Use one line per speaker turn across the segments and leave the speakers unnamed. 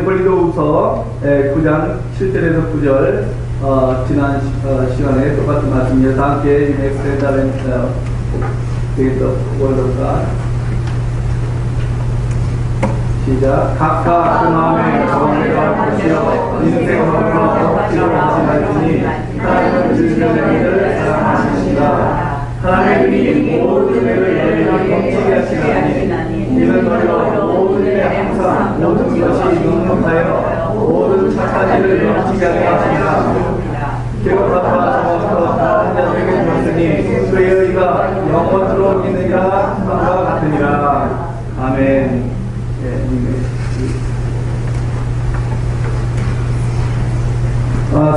고린도후서 9장 7절에서 9절 지난 시간에 똑같은 말씀입니다. 다 함께 엑스트레다른 데이터 월드가 시작. 각각 그 마음에 정의가 보시어 인생으로 억지로 하시나니 하나님은 주시는 일을 사랑하시니라. 하나님의 눈이 모든 일을 열리는 멈추게 하시나니 이는 너희로 모든 일에 항상 모든 것이 넉넉하여 모든 착한 일을 넘치게 하게 하시니라. 기록하라 저부터 한 자들에게 주었으니 그의 의가 영원토록 있느니라 함과 같으니라. 아멘.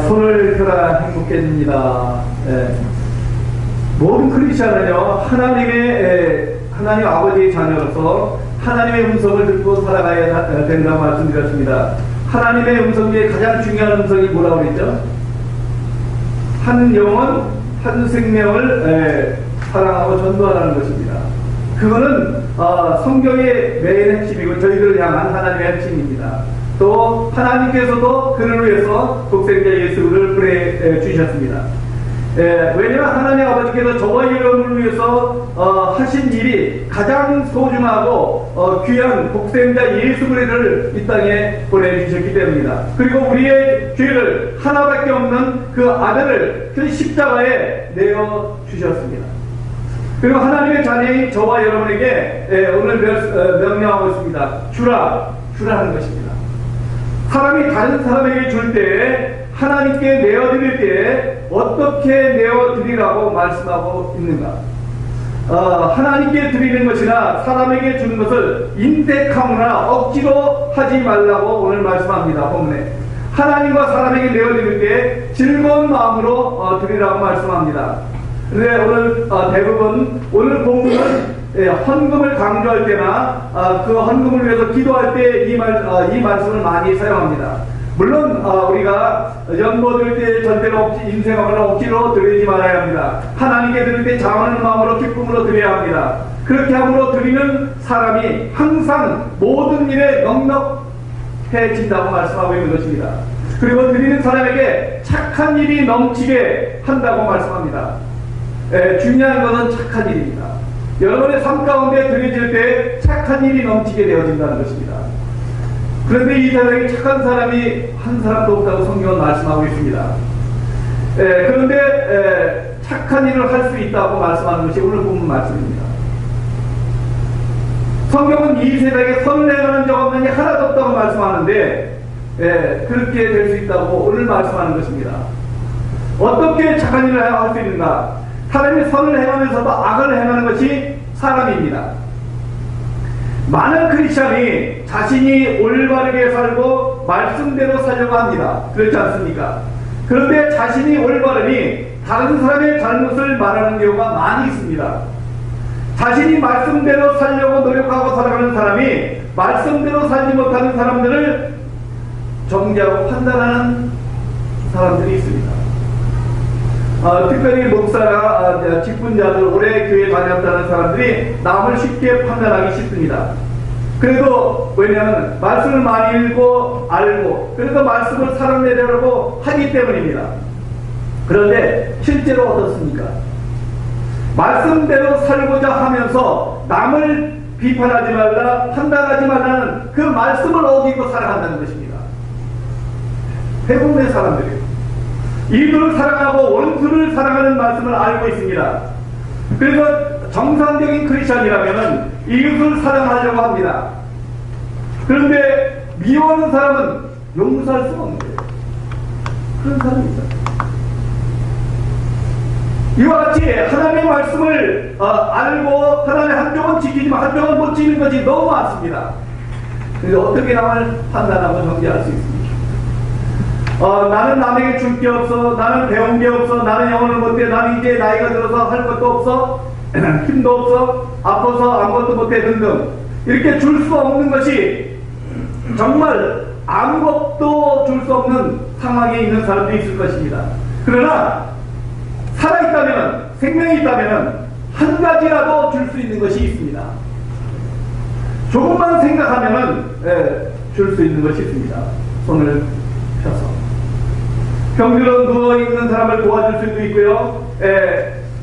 손을 펴라 행복해집니다. 모든 크리스천은요, 하나님 아버지의 자녀로서 하나님의 음성을 듣고 살아가야 된다고 말씀드렸습니다. 하나님의 음성 중에 가장 중요한 음성이 뭐라고 그랬죠? 한 영혼, 한 생명을 사랑하고 전도하라는 것입니다. 그거는 성경의 메인 핵심이고 저희들을 향한 하나님의 핵심입니다. 또 하나님께서도 그를 위해서 독생자 예수를 보내주셨습니다. 왜냐하면 하나님 아버지께서 저와 여러분을 위해서 하신 일이 가장 소중하고 귀한 독생자 예수 그리스도를 이 땅에 보내주셨기 때문입니다. 그리고 우리의 죄를 하나밖에 없는 그 아들을 그 십자가에 내어주셨습니다. 그리고 하나님의 자녀인 저와 여러분에게 오늘 명령하고 있습니다. 주라는 것입니다. 사람이 다른 사람에게 줄 때에 하나님께 내어드릴 때에 어떻게 내어드리라고 말씀하고 있는가? 하나님께 드리는 것이나 사람에게 주는 것을 인색하거나 억지로 하지 말라고 오늘 말씀합니다. 본문에 하나님과 사람에게 내어드릴 때 즐거운 마음으로 드리라고 말씀합니다. 그런데 오늘 대부분 오늘 본문은 헌금을 강조할 때나 그 헌금을 위해서 기도할 때 이 말씀을 많이 사용합니다. 물론 우리가 연보 드릴 때 절대로 인생하거나 억지로 드리지 말아야 합니다. 하나님께 드릴 때 자원하는 마음으로 기쁨으로 드려야 합니다. 그렇게 함으로 드리는 사람이 항상 모든 일에 넉넉해진다고 말씀하고 있는 것입니다. 그리고 드리는 사람에게 착한 일이 넘치게 한다고 말씀합니다. 중요한 것은 착한 일입니다. 여러분의 삶 가운데 드려질 때 착한 일이 넘치게 되어진다는 것입니다. 그런데 이 세상에 착한 사람이 한 사람도 없다고 성경은 말씀하고 있습니다. 그런데 착한 일을 할 수 있다고 말씀하는 것이 오늘 본문 말씀입니다. 성경은 이 세상에 선을 행하는 자 없느니 하나도 없다고 말씀하는데 그렇게 될 수 있다고 오늘 말씀하는 것입니다. 어떻게 착한 일을 할 수 있는가? 사람이 선을 행하면서도 악을 행하는 것이 사람입니다. 많은 크리스천이 자신이 올바르게 살고 말씀대로 살려고 합니다. 그렇지 않습니까? 그런데 자신이 올바르니 다른 사람의 잘못을 말하는 경우가 많이 있습니다. 자신이 말씀대로 살려고 노력하고 살아가는 사람이 말씀대로 살지 못하는 사람들을 정죄하고 판단하는 사람들이 있습니다. 특별히 목사나 직분자들 오래 교회 다녔다는 사람들이 남을 쉽게 판단하기 쉽습니다. 그래도 왜냐하면 말씀을 많이 읽고 알고 그래서 말씀을 사랑내려고 하기 때문입니다. 그런데 실제로 어떻습니까? 말씀대로 살고자 하면서 남을 비판하지 말라 판단하지 말라는 그 말씀을 어기고 살아간다는 것입니다. 대부분의 사람들이 이들을 사랑하고 원수를 사랑하는 말씀을 알고 있습니다. 그래서 정상적인 크리스천이라면 이웃을 사랑하려고 합니다. 그런데 미워하는 사람은 용서할 수가 없는 거예요. 그런 사람이 있어요. 이와 같이 하나님의 말씀을 알고 하나님의 한쪽은 지키지만 한쪽은 못 지키는 것이 너무 많습니다. 그래서 어떻게 남을 판단하고 정죄할 수 있습니까? 나는 남에게 줄 게 없어, 나는 배운 게 없어, 나는 영어를 못해, 나는 이제 나이가 들어서 할 것도 없어, 힘도 없어, 아파서 아무것도 못해 등등 이렇게 줄 수 없는 것이 정말 아무것도 줄 수 없는 상황에 있는 사람도 있을 것입니다. 그러나 살아있다면, 생명이 있다면 한 가지라도 줄 수 있는 것이 있습니다. 조금만 생각하면은 줄 수 있는 것이 있습니다. 손을 펴서. 병들어 누워있는 사람을 도와줄 수도 있고요.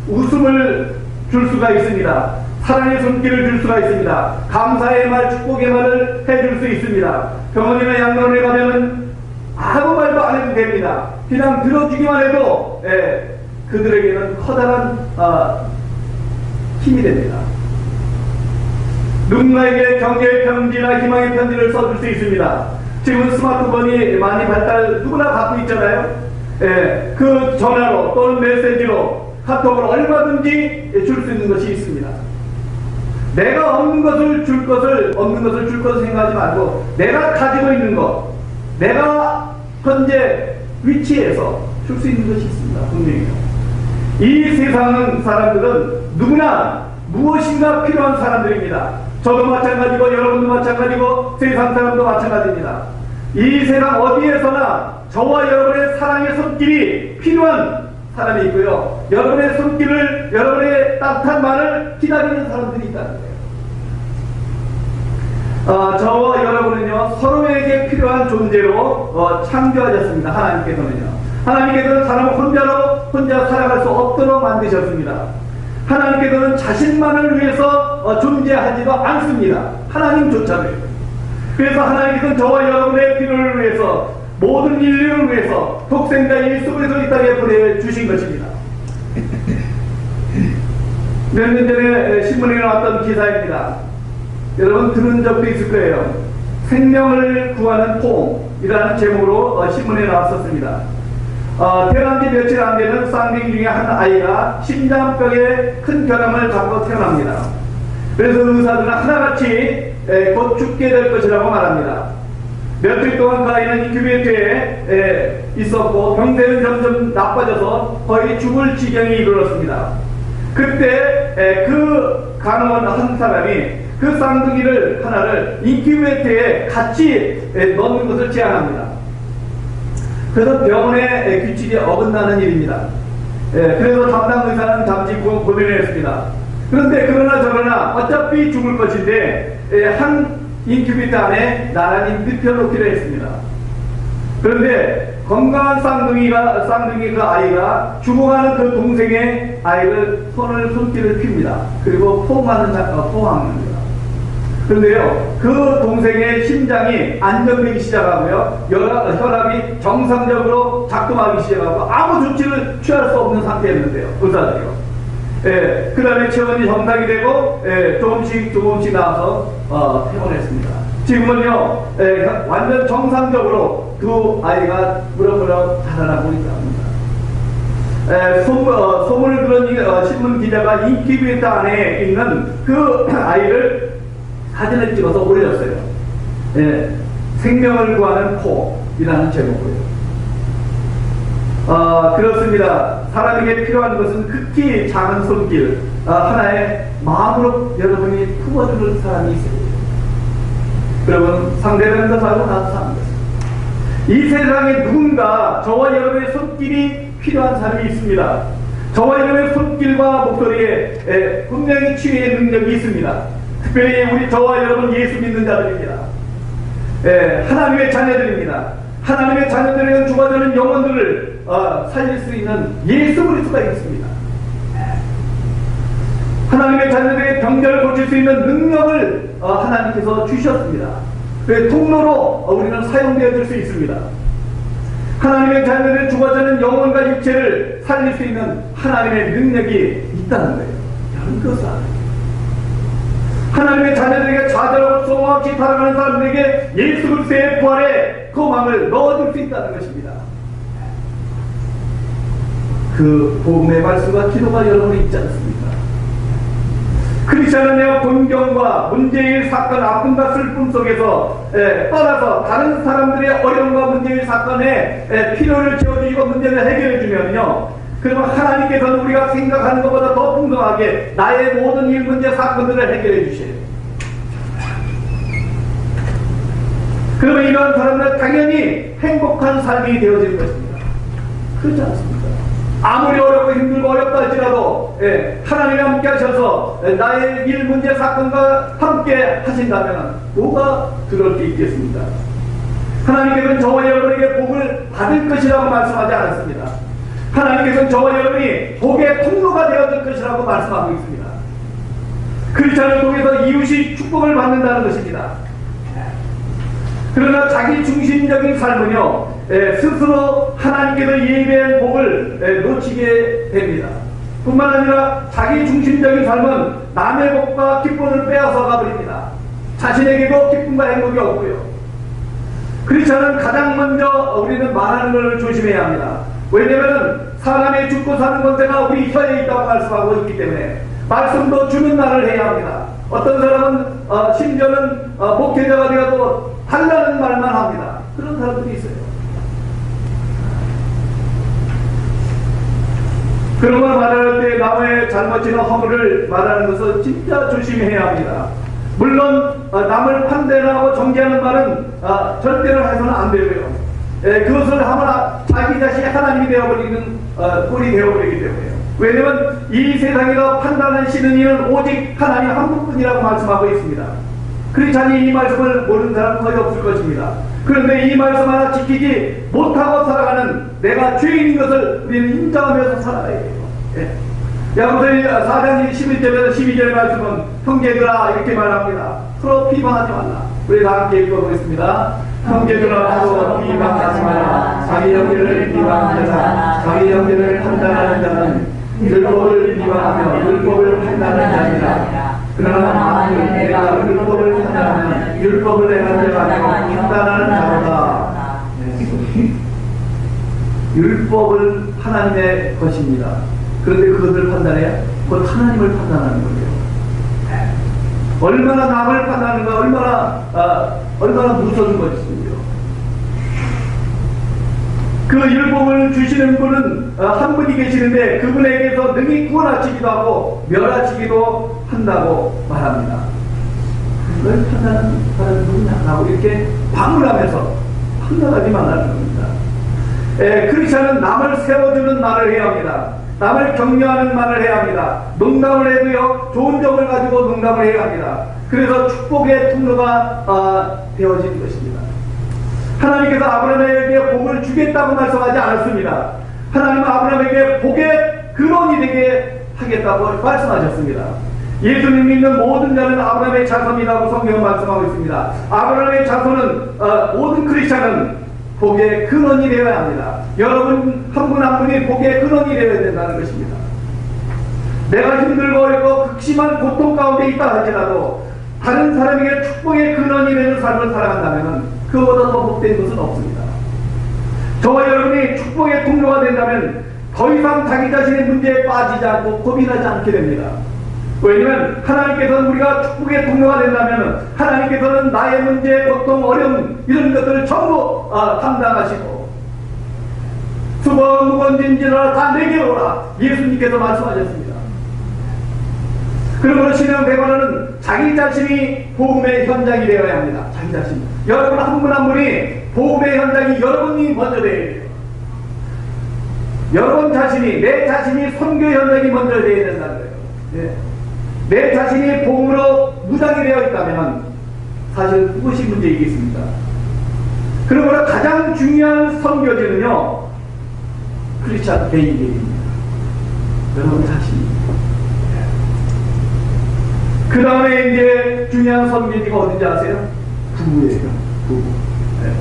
웃음을 줄 수가 있습니다. 사랑의 손길을 줄 수가 있습니다. 감사의 말, 축복의 말을 해줄 수 있습니다. 병원이나 양로원에 가면은 아무 말도 안 해도 됩니다. 그냥 들어주기만 해도 그들에게는 커다란 힘이 됩니다. 누군가에게 경계의 편지나 희망의 편지를 써줄 수 있습니다. 지금 스마트폰이 많이 누구나 갖고 있잖아요. 그 전화로 또는 메시지로 카톡으로 얼마든지 줄 수 있는 것이 있습니다. 내가 없는 것을 줄 것을 생각하지 말고 내가 가지고 있는 것, 내가 현재 위치에서 줄 수 있는 것이 있습니다. 분명히요. 이 세상 사람들은 누구나 무엇인가 필요한 사람들입니다. 저도 마찬가지고 여러분도 마찬가지고 세상 사람도 마찬가지입니다. 이 세상 어디에서나 저와 여러분의 사랑의 손길이 필요한 사람이 있고요. 여러분의 손길을, 여러분의 따뜻한 말을 기다리는 사람들이 있다는 거예요. 저와 여러분은요, 서로에게 필요한 존재로 창조하셨습니다. 하나님께서는 사람을 혼자 살아갈 수 없도록 만드셨습니다. 하나님께서는 자신만을 위해서 존재하지도 않습니다. 하나님조차도요. 그래서 하나님께서는 저와 여러분의 필요를 위해서, 모든 인류를 위해서 독생자 예수 그리스도를 이 땅에 보내주신 것입니다. 몇 년 전에 신문에 나왔던 기사입니다. 여러분 들은 적도 있을 거예요. 생명을 구하는 폼이라는 제목으로 신문에 나왔었습니다. 태어난 지 며칠 안 되는 쌍둥이 중에 한 아이가 심장병에 큰 결함을 갖고 태어납니다. 그래서 의사들은 하나같이 곧 죽게 될 것이라고 말합니다. 며칠 동안 그 아이는 인큐베이터에 있었고 병세는 점점 나빠져서 거의 죽을 지경에 이르렀습니다. 그때 그 간호원 한 사람이 그 쌍둥이를 하나를 인큐베이터에 같이 넣는 것을 제안합니다. 그래서 병원의 규칙에 어긋나는 일입니다. 그래서 담당 의사는 잠시 고민을 했습니다. 그런데 그러나 저러나 어차피 죽을 것인데 한 인큐베이터 안에 나란히 눕혀놓기로 했습니다. 그런데 건강한 쌍둥이 그 아이가 죽어가는 그 동생의 아이를 손길을 핍니다. 그리고 포옹합니다. 그런데요, 그 동생의 심장이 안정되기 시작하고요, 혈압이 정상적으로 작동하기 시작하고 아무 조치를 취할 수 없는 상태였는데요, 의사들이요. 그 다음에 체온이 정상이 되고 조금씩 나와서 퇴원했습니다. 지금은요, 완전 정상적으로 두 아이가 무럭무럭 자라나고 있답니다. 소문을 들은 신문 기자가 인큐베이터 안에 있는 그 아이를 사진을 찍어서 올렸어요. 생명을 구하는 폼이라는 제목으로요. 그렇습니다. 사람에게 필요한 것은 극히 작은 손길, 하나의 마음으로 여러분이 품어주는 사람이 있어요. 여러분, 상대방도 살고 나도 사는 것입니다. 이 세상에 누군가 저와 여러분의 손길이 필요한 사람이 있습니다. 저와 여러분의 손길과 목소리에 분명히 치유의 능력이 있습니다. 특별히 저와 여러분 예수 믿는 자들입니다. 하나님의 자녀들입니다. 하나님의 자녀들에게 죽어가는 영혼들을 살릴 수 있는 예수 그리스도가 있습니다. 하나님의 자녀들의 병자를 고칠 수 있는 능력을 하나님께서 주셨습니다. 그 통로로 우리는 사용되어질 수 있습니다. 하나님의 자녀들의 죽어가는 영혼과 육체를 살릴 수 있는 하나님의 능력이 있다는 거예요. 여러분 그것을 알아요. 하나님의 자녀들에게 좌절하고 소망 없이 살아가는 사람들에게 예수 그리스도의 부활의 그 마음을 넣어줄 수 있다는 것입니다. 그 복음의 말씀과 기도가 여러분이 있지 않습니까? 크리스천은 곤경과 문제의 사건, 아픔과 슬픔 속에서 떠나서 다른 사람들의 어려움과 문제의 사건에 필요를 채워주시고 문제를 해결해주면요, 그러면 하나님께서는 우리가 생각하는 것보다 더 풍성하게 나의 모든 일, 문제, 사건들을 해결해 주셔요. 그러면 이러한 사람들은 당연히 행복한 삶이 되어지는 것입니다. 그렇지 않습니까? 아무리 어렵고 힘들고 어렵다 할지라도 하나님이 함께 하셔서 나의 일 문제 사건과 함께 하신다면 뭐가 두려울 게 있겠습니까? 하나님께서는 저와 여러분에게 복을 받을 것이라고 말씀하지 않았습니다. 하나님께서는 저와 여러분이 복의 통로가 되어줄 것이라고 말씀하고 있습니다. 크리스찬을 통해서 이웃이 축복을 받는다는 것입니다. 그러나 자기 중심적인 삶은요, 스스로 하나님께서 예배한 복을 놓치게 됩니다. 뿐만 아니라 자기 중심적인 삶은 남의 복과 기쁨을 빼앗아 가버립니다. 자신에게도 기쁨과 행복이 없고요. 크리스찬은 가장 먼저 우리는 말하는 것을 조심해야 합니다. 왜냐하면 사람의 죽고 사는 권세가 우리 혀에 있다고 말씀하고 있기 때문에 말씀도 주는 말을 해야 합니다. 어떤 사람은 심지어는 목회자가 되어도 달라는 말만 합니다. 그런 사람들이 있어요. 그런 걸 말할 때 남의 잘못이나 허물을 말하는 것은 진짜 조심해야 합니다. 물론 남을 판단하고 정죄하는 말은 절대로 해서는 안 되고요. 그것을 하면 자기 자신이 하나님이 되어버리는 꼴이 되어버리기 때문에요. 왜냐하면 이 세상에서 판단하시는 이는 오직 하나님 한 분뿐이라고 말씀하고 있습니다. 크리스찬이 이 말씀을 모르는 사람은 거의 없을 것입니다. 그런데 이 말씀 하나 지키지 못하고 살아가는 내가 죄인인 것을 우리는 인정하면서 살아가야 돼요. 야고보서 4장 11절에서 12절의 말씀은 형제들아 이렇게 말합니다. 서로 비방하지 말라. 우리 다 함께 읽어보겠습니다. 형제들아 서로 비방하지 말라. 자기 형제를 비방하는 자, 자기 형제를 판단하는 자는 율법을 비방하며 율법을 판단하는 자니라. 그러나 만일 내가 율법을 판단하면 율법을 행하는 자가 아니고 판단하는 자로다. 율법을 하나님의 것입니다. 그런데 그것을 판단해야 그건 하나님을 판단하는 거예요. 얼마나 남을 판단하는가, 얼마나 무서운 것이군요. 그 율법을 주시는 분은 한 분이 계시는데 그분에게서 능히 구원하시기도 하고 멸하시기도 한다고 말합니다. 그걸 판단하는 분이냐 라고 이렇게 방문하면서 판단하지 말라는 겁니다. 크리스찬은 남을 세워주는 말을 해야 합니다. 남을 격려하는 말을 해야 합니다. 농담을 해도요, 좋은 점을 가지고 농담을 해야 합니다. 그래서 축복의 통로가 되어진 것입니다. 하나님께서 아브라함에게 복을 주겠다고 말씀하지 않았습니다. 하나님은 아브라함에게 복의 근원이 되게 하겠다고 말씀하셨습니다. 예수님 믿는 모든 자는 아브라함의 자손이라고 성경은 말씀하고 있습니다. 아브라함의 자손은 모든 크리스찬은 복의 근원이 되어야 합니다. 여러분 한 분 한 분이 복의 근원이 되어야 된다는 것입니다. 내가 힘들고 어렵고 극심한 고통 가운데 있다 할지라도 다른 사람에게 축복의 근원이 되는 삶을 살아간다면 그보다 더 복된 것은 없습니다. 저와 여러분이 축복의 통로가 된다면 더 이상 자기 자신의 문제에 빠지지 않고 고민하지 않게 됩니다. 왜냐하면 하나님께서는 우리가 축복의 통로가 된다면 하나님께서는 나의 문제, 고통, 어려움 이런 것들을 전부 담당하시고 수고 무거운 짐지라 다 내게 오라 예수님께서 말씀하셨습니다. 그러므로 신앙생활은 자기 자신이 복음의 현장이 되어야 합니다. 자기 자신. 여러분 한 분 한 분이 복음의 현장이 여러분이 먼저 되어야 돼요. 여러분 자신이, 내 자신이 선교 현장이 먼저 되어야 된다는 거예요. 네. 내 자신이 복음으로 무장이 되어 있다면 사실 무엇이 문제이겠습니까? 그러므로 가장 중요한 선교지는요, 크리스찬 개인입니다. 여러분 자신이. 그 다음에 이제 중요한 선교지가 어딘지 아세요? 부부예요. 부부. 네.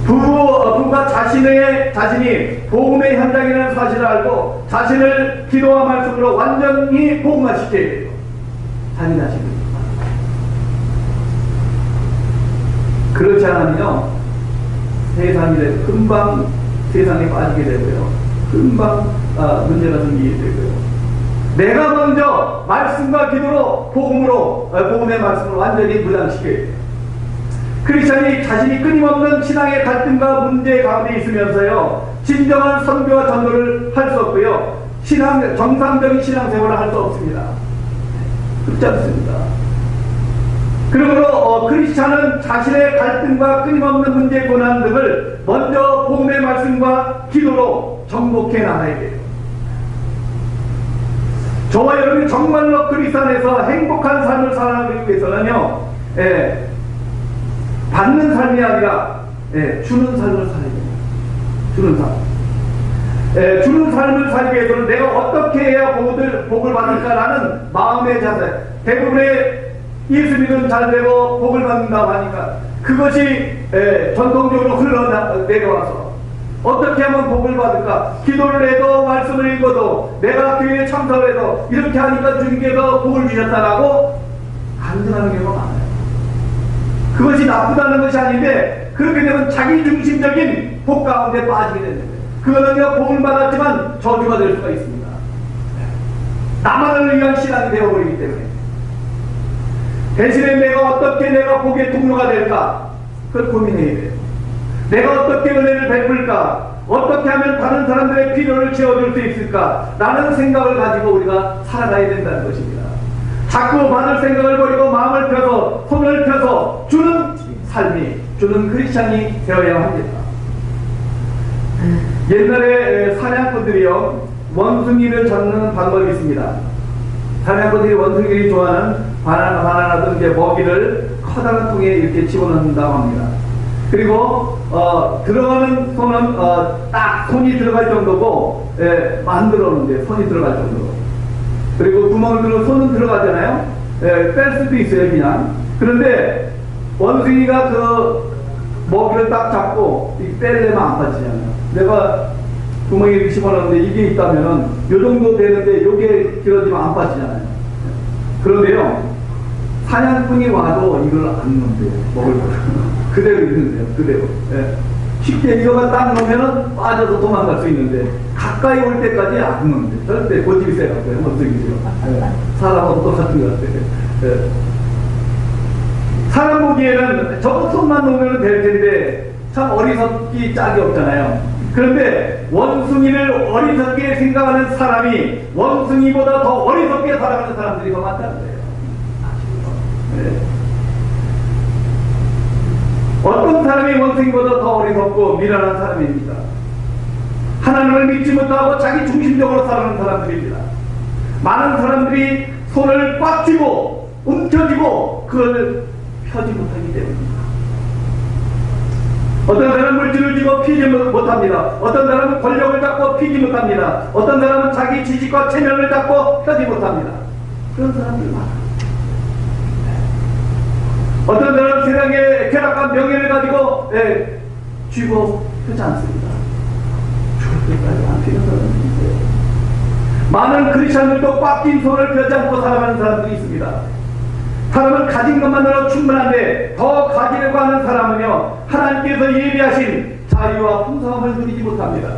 부부가 자신이 복음의 현장이라는 사실을 알고 자신을 기도와 말씀으로 완전히 복음화시켜야 돼요. 자기 자신을. 그렇지 않으면요, 금방 세상에 빠지게 되고요. 금방 문제가 생기게 되고요. 내가 먼저 말씀과 기도로 복음의 말씀을 완전히 무장시켜야 돼요. 크리스찬이 자신이 끊임없는 신앙의 갈등과 문제 가운데 있으면서요, 진정한 선교와 전도를 할 수 없고요, 정상적인 신앙생활을 할 수 없습니다. 그렇지 않습니다. 그러므로 크리스찬은 자신의 갈등과 끊임없는 문제 고난 등을 먼저 복음의 말씀과 기도로 정복해 나가야 돼요. 저와 여러분이 정말로 그리스도 안에서 행복한 삶을 살아가기 위해서는요, 받는 삶이 아니라 주는 삶을 살아야 돼요. 주는 삶. 주는 삶을 살기 위해서는 내가 어떻게 해야 복을 받을까라는 마음의 자세. 대부분의 예수 믿음 잘 되고 복을 받는다고 하니까 그것이 전통적으로 흘러내려와서 어떻게 하면 복을 받을까? 기도를 해도 말씀을 읽어도 내가 교회에 참석을 해도 이렇게 하니까 주님께서 복을 주셨다라고 간증하는 경우가 많아요. 그것이 나쁘다는 것이 아닌데 그렇게 되면 자기중심적인 복 가운데 빠지게 되는 거예요. 그거는요, 복을 받았지만 저주가 될 수가 있습니다. 나만을 위한 신앙이 되어버리기 때문에. 대신에 내가 복의 통로가 될까? 그걸 고민해야 돼요. 내가 어떻게 은혜를 베풀까? 어떻게 하면 다른 사람들의 필요를 채워줄 수 있을까? 라는 생각을 가지고 우리가 살아가야 된다는 것입니다. 자꾸 받을 생각을 버리고 마음을 펴서 손을 펴서 주는 삶이, 주는 크리스찬이 되어야 합니다. 옛날에 사냥꾼들이요, 원숭이를 잡는 방법이 있습니다. 사냥꾼들이 원숭이들이 좋아하는 바나나 등 이제 먹이를 커다란 통에 이렇게 집어넣는다고 합니다. 그리고 들어가는 손은 딱 손이 들어갈 정도고 만들어 놓는데 손이 들어갈 정도로. 그리고 구멍을 뚫어 손은 들어가잖아요. 뺄 수도 있어요, 그냥. 그런데 원숭이가 그 먹이를 딱 잡고 빼려면 안 빠지잖아요. 내가 구멍에 이렇게 집어넣는데 이게 있다면은 요 정도 되는데 요게 길어지면 안 빠지잖아요. 그런데요, 사냥꾼이 와도 이걸 안 넣는데요. 먹을 거. 그대로 있는데요, 그대로. 쉽게 이거만 딱 넣으면은 빠져서 도망갈 수 있는데, 가까이 올 때까지 안 넣는데, 절대 고집이 세갖고요, 원숭이죠. 사람하고 똑같은 것 같아요. 사람 보기에는 저거 손만 놓으면 될 텐데, 참 어리석기 짝이 없잖아요. 그런데 원숭이를 어리석게 생각하는 사람이 원숭이보다 더 어리석게 살아가는 사람들이 더 많다는 거예요. 어떤 사람이 원숭이보다 더 어리석고 미련한 사람입니다. 하나님을 믿지 못하고 자기 중심적으로 살아가는 사람들입니다. 많은 사람들이 손을 꽉 쥐고 움켜쥐고 그걸 펴지 못하기 때문입니다. 어떤 사람은 물질을 쥐고 피지 못합니다. 어떤 사람은 권력을 잡고 피지 못합니다. 어떤 사람은 자기 지식과 체면을 잡고 펴지 못합니다. 그런 사람들 많아요. 어떤 사람은 세상의 쾌락한 명예를 가지고 쥐고 펴지 않습니다. 죽을 때까지 안 피는 사람이 있어요. 많은 크리스찬들도 꽉 낀 손을 펴지 않고 살아가는 사람들이 있습니다. 사람은 가진 것만으로 충분한데 더 가지려고 하는 사람은요, 하나님께서 예비하신 자유와 풍성함을 누리지 못합니다.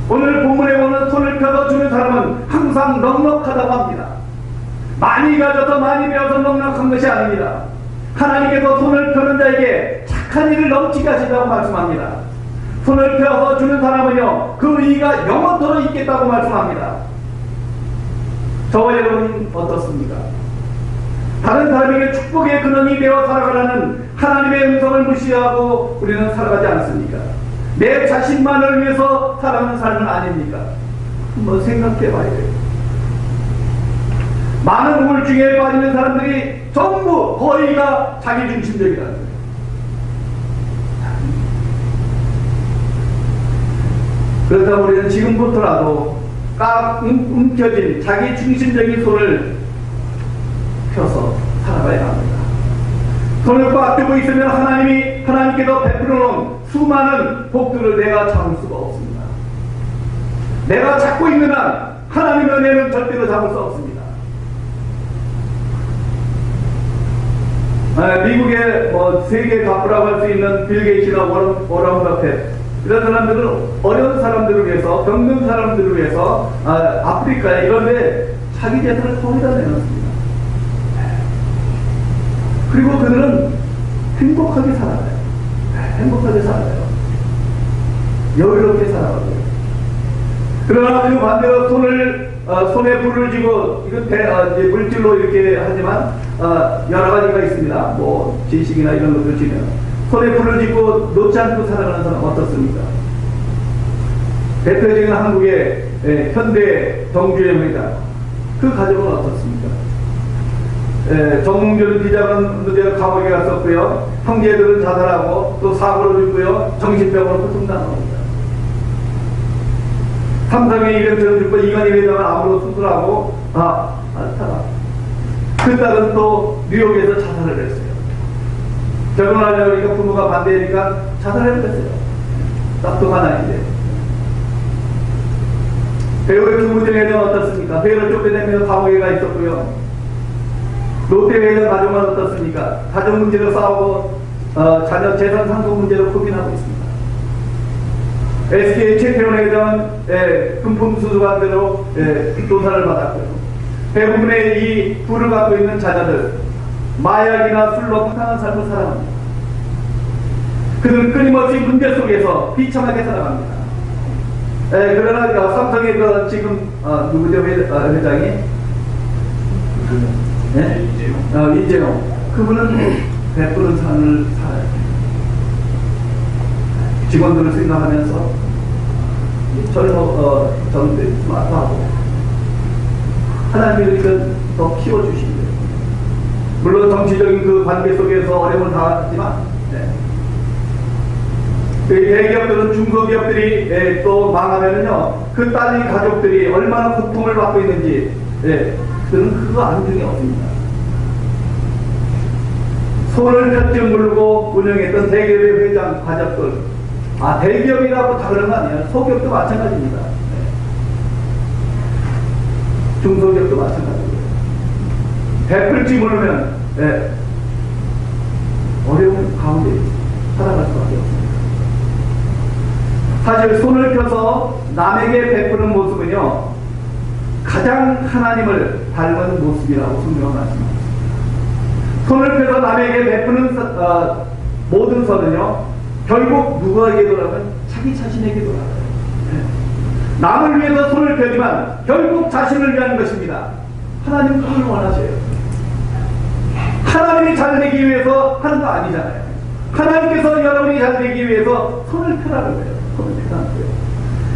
오늘 본문에 보는 손을 펴서 주는 사람은 항상 넉넉하다고 합니다. 많이 가져서 많이 배워서 넉넉한 것이 아닙니다. 하나님께서 손을 펴는 자에게 착한 일을 넘치게 하신다고 말씀합니다. 손을 펴서 주는 사람은요, 그 의가 영원토록 있겠다고 말씀합니다. 저와 여러분 어떻습니까? 다른 사람에게 축복의 근원이 되어 살아가라는 하나님의 음성을 무시하고 우리는 살아가지 않습니까? 내 자신만을 위해서 살아가는 삶은 아닙니까? 한번 생각해 봐야 돼요. 많은 우울증에 빠지는 사람들이 전부 거의가 자기중심적이라는 거예요. 그렇다면 우리는 지금부터라도 꽉 움켜진 자기중심적인 손을 펴서 살아가야 합니다. 손을 꽉 쥐고 있으면 하나님께서 베풀어 놓은 수많은 복들을 내가 잡을 수가 없습니다. 내가 잡고 있는 한 하나님의 은혜는 절대로 잡을 수 없습니다. 미국의 세계 가부라고 할 수 있는 빌 게이츠나 워런 버핏 이런 사람들은 어려운 사람들을 위해서, 병든 사람들을 위해서 아프리카에 이런데 자기 재산을 거의 다 내놨습니다. 그리고 그들은 행복하게 살아가요. 행복하게 살아가요. 여유롭게 살아가고요. 그러나 그 반대로 손에 불을 쥐고, 이건 이제 물질로 이렇게 하지만, 여러 가지가 있습니다. 뭐, 지식이나 이런 것들 지면. 손에 불을 쥐고 놓지 않고 살아가는 사람은 어떻습니까? 대표적인 한국의 현대 정주행입니다. 그 가족은 어떻습니까? 정몽준 기자는 문제로 감옥에 갔었고요. 형제들은 자살하고 또 사고를 입고요. 정신병으로 고통당합니다. 삼성의 이벤트를 듣고 이관희 회장은 암으로 수술하고 안타깝다. 그 딸은 또 뉴욕에서 자살을 했어요. 결혼하려고 하니까 부모가 반대하니까 자살을 했어요. 딱동한 아이인데. 배우의 김우정 회장은 어떻습니까? 배우를 쫓겨내면서 감옥에 가 있었고요. 롯데 회장 가족은 어떻습니까? 가족 문제로 싸우고 자녀 재산 상속 문제로 고민하고 있습니다. SK 최태원 회장은 금품 수수관대로 조사를 받았고요. 대부분의 이 부를 갖고 있는 자녀들 마약이나 술로 파탄한 삶을 살아갑니다. 그들은 끊임없이 문제 속에서 비참하게 살아갑니다. 그러나 삼성의 지금 누구죠 회장이? 이재용. 그분은 베푸는 삶을 살아요. 직원들을 생각하면서 젊은 스마트하고 하나님이 이렇게 더 키워주시고요. 물론 정치적인 그 관계 속에서 어려움을 당하지만 대기업들은 중소기업들이 또 망하면은요 그 딸린 가족들이 얼마나 고통을 받고 있는지 그들은 그거 아는 중에 없습니다. 손을 펴쭉 물고 운영했던 대기업의 회장 가족들 대기업이라고 다 그런 거 아니에요. 소기업도 마찬가지입니다. 중소기업도 마찬가지고요. 베풀지 모르면 어려운 가운데 살아갈 수밖에 없습니다. 사실 손을 펴서 남에게 베푸는 모습은요 가장 하나님을 닮은 모습이라고 성경은 말씀합니다. 손을 펴서 남에게 베푸는 모든 선은요 결국 누구에게 돌아가면 자기 자신에게 돌아가요. 남을 위해서 손을 펴지만 결국 자신을 위한 것입니다. 하나님은 그걸 원하셔요. 하나님이 잘 되기 위해서 하는 거 아니잖아요. 하나님께서 여러분이 잘 되기 위해서 손을 펴라는 거예요. 손을 펴라는 거예요.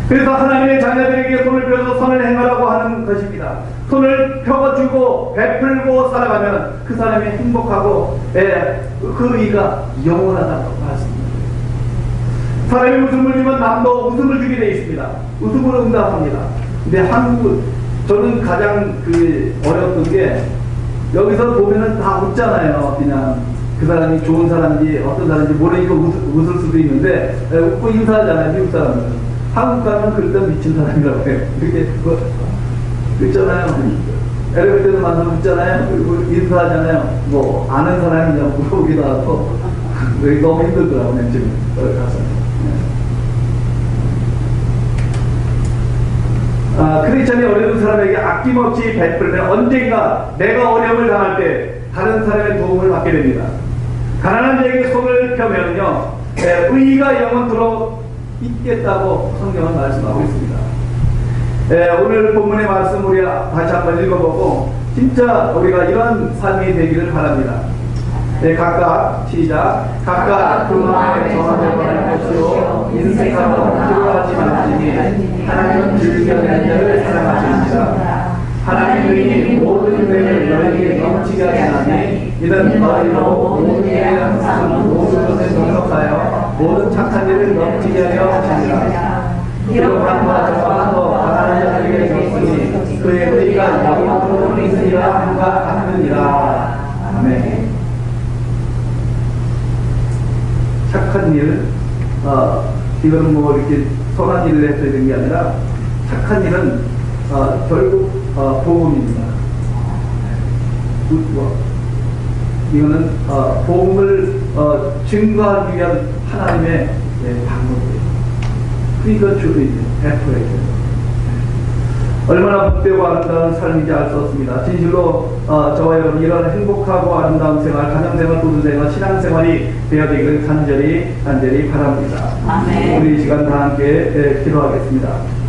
그래서 하나님의 자녀들에게 손을 펴서 선을 행하라고 하는 것입니다. 손을 펴주고 베풀고 살아가면 그 사람이 행복하고 그 의가 영원하다고 말씀합니다. 사람이 웃음을 주면 남도 웃음을 주게 되어 있습니다. 웃음으로 응답합니다. 근데 한국 저는 가장 어려웠던 게 여기서 보면은 다 웃잖아요. 그냥 그 사람이 좋은 사람인지 어떤 사람인지 모르니까 웃을 수도 있는데 웃고 인사하잖아요. 미국 사람은. 한국 가면 그럴 때 미친 사람이라고 해요. 이렇게 웃잖아요. 에어컨에도 만나면 웃잖아요. 그리고 인사하잖아요. 뭐 아는 사람이냐고 물어보기도 하고 너무 힘들더라고요. 지금 가서. 크리스찬이 어려운 사람에게 아낌없이 베풀면 언젠가 내가 어려움을 당할 때 다른 사람의 도움을 받게 됩니다. 가난한 자에게 손을 펴면요 의의가 영원토록 있겠다고 성경은 말씀하고 있습니다. 오늘 본문의 말씀 우리 다시 한번 읽어보고 진짜 우리가 이런 삶이 되기를 바랍니다. 각각 시작. 각각 그 마음에 정함을 받을 것이요 인색하고 필요하지 말지니 하나님은 즐겨내는 자를 사랑하십니다. 하나님이 모든 은혜를 너희에게 넘치게 하시나니 이는 너희로 모든 일에 항상 모든 것에 동역하여 모든 착한 일을 넘치게 하려 하십니다. 이러한 바와 더 가난한 자들에게 줬으니 그의 의가 영원토록 있으리라 함과 같으니라. 아멘. 착한 일, 이거는 뭐 이렇게 선한 일을 해서 되는 게 아니라 착한 일은 결국 복음입니다. 이거는 복음을 증거하기 위한 하나님의 방법이에요. 그러니까 주의 베풀어야죠. 얼마나 복되고 아름다운 삶인지 알 수 없습니다. 진실로 저와 여러분 이런 행복하고 아름다운 생활, 가정생활, 구두생활, 신앙생활이 되어야 되기를 간절히 바랍니다. 아멘. 우리 이 시간 다 함께 기도하겠습니다.